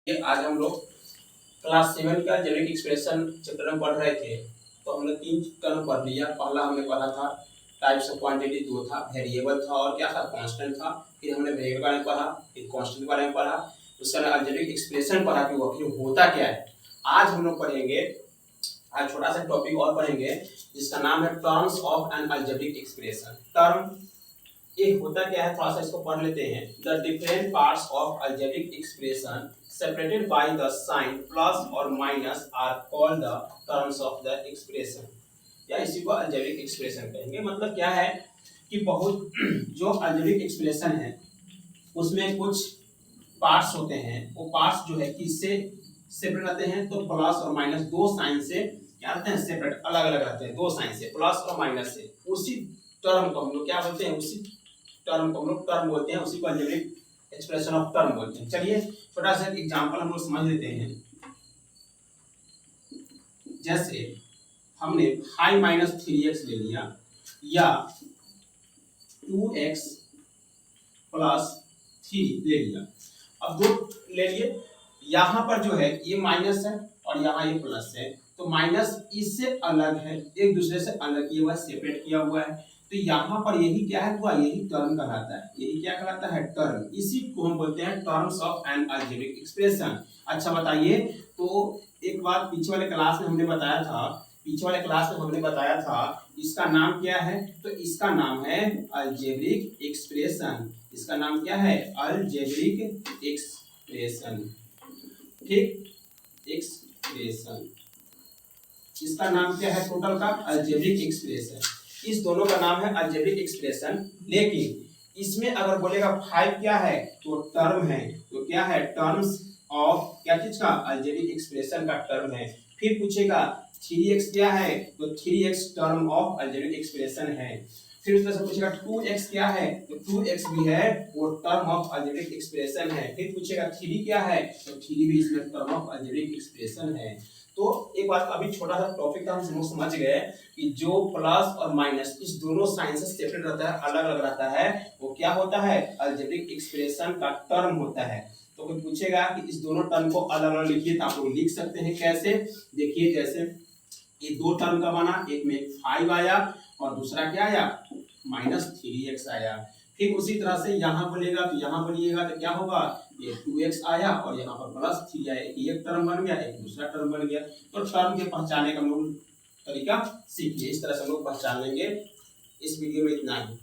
ये आज हम लोग क्लास 7 का जेनेरिक एक्सप्रेशन चैप्टर में पढ़ रहे थे। तो हमने 3 टर्म पढ़ लिया। पहला हमने पढ़ा था टाइप्स ऑफ क्वांटिटी, दो था वेरिएबल था और क्या था कांस्टेंट था। फिर हमने वेरिएबल के बारे में पढ़ा, फिर कांस्टेंट के बारे में पढ़ा, उसका जेनेरिक एक्सप्रेशन पढ़ा कि वो आखिर होता क्या है। आज हम लोग पढ़ेंगे, आज छोटा सा टॉपिक और पढ़ेंगे जिसका नाम है terms of N algebraic expression. Term ये होता क्या है, थोड़ा सा इसको पढ़ लेते हैं। The different parts of algebraic expression separated by the sign plus or minus are called the terms of the expression, या इसी को अलजेब्रिक एक्सप्रेशन कहेंगे। मतलब क्या है कि बहुत जो अलजेब्रिक एक्सप्रेशन है उसमें कुछ पार्ट्स होते हैं, वो पार्ट्स जो है किससे सेपरेट रहते हैं, तो प्लस और माइनस दो साइन से क्या रहते हैं, सेपरेट अलग अलग रहते हैं, दो साइन से प्लस और माइनस से। उसी टर्म को हम लोग क्या बोलते हैं, उसी टर्म को हम लोग टर्म बोलते हैं, उसी को अलजेब्रिक एक्सप्रेशन ऑफ टर्म बोलते हैं। चलिए छोटा सा एग्जांपल हम लोग समझ लेते हैं। जैसे हमने 5 - 3x ले लिया या 2x + 3 ले लिया। अब दो ले लिए, यहाँ पर जो है ये माइनस है और यहाँ ये प्लस है, तो माइनस इससे अलग है, एक दूसरे से अलग किया हुआ है, सेपरेट किया हुआ है। तो यहाँ पर यही क्या है, हुआ यही टर्म कहलाता है। यही क्या कहलाता है, टर्म। इसी को हम बोलते हैं terms of N algebraic expression. अच्छा बताइए, तो एक बात पीछे वाले क्लास में हमने बताया था, इसका नाम क्या है, तो इसका नाम है अलजेब्रिक एक्सप्रेशन। इसका नाम क्या है, अलजेब्रिक एक्सप्रेशन। ठीक, एक्सप्रेशन, इसका नाम क्या है टोटल का, अलजेब्रिक एक्सप्रेशन। इस दोनों का नाम है अलजेब्रिक एक्सप्रेशन। लेकिन इसमें अगर बोलेगा 5 क्या है, तो टर्म है, तो क्या है, टर्म्स ऑफ क्या चीज का, अलजेब्रिक एक्सप्रेशन का टर्म है। फिर पूछेगा 3x क्या है, तो 3x term of algebraic expression है। फिर उस तरह से पूछेगा 2x क्या है, तो 2x भी है, वो टर्म ऑफ अलजेब्रिक एक्सप्रेशन है। फिर पूछेगा 3 क्या है, तो 3 भी इसमें टर्म ऑफ अलजेब्रिक एक्सप्रेशन है। तो एक बात, अभी छोटा सा टॉपिक था, हम समझ गए कि जो प्लस और माइनस इस दोनों साइन से सेपरेट रहता है, अलग अलग रहता है, वो क्या होता है, अलजेब्रिक एक्सप्रेशन का टर्म होता है। तो कोई पूछेगा कि इस दोनों टर्म को अलग अलग लिखिए, तो आप लोग लिख सकते हैं। कैसे, देखिए जैसे ये दो टर्म का बना, एक में 5 आया और दूसरा क्या आया, -3x आया। फिर उसी तरह से यहाँ बोलेगा तो यहाँ बोलिएगा तो क्या होगा, ये 2x आया और यहाँ पर +3 आया, एक टर्म बन गया, एक दूसरा टर्म बन गया। तो टर्म के पहचाने का हम लोग तरीका सीखिए, इस तरह से हम लोग पहचान लेंगे। इस वीडियो में इतना ही।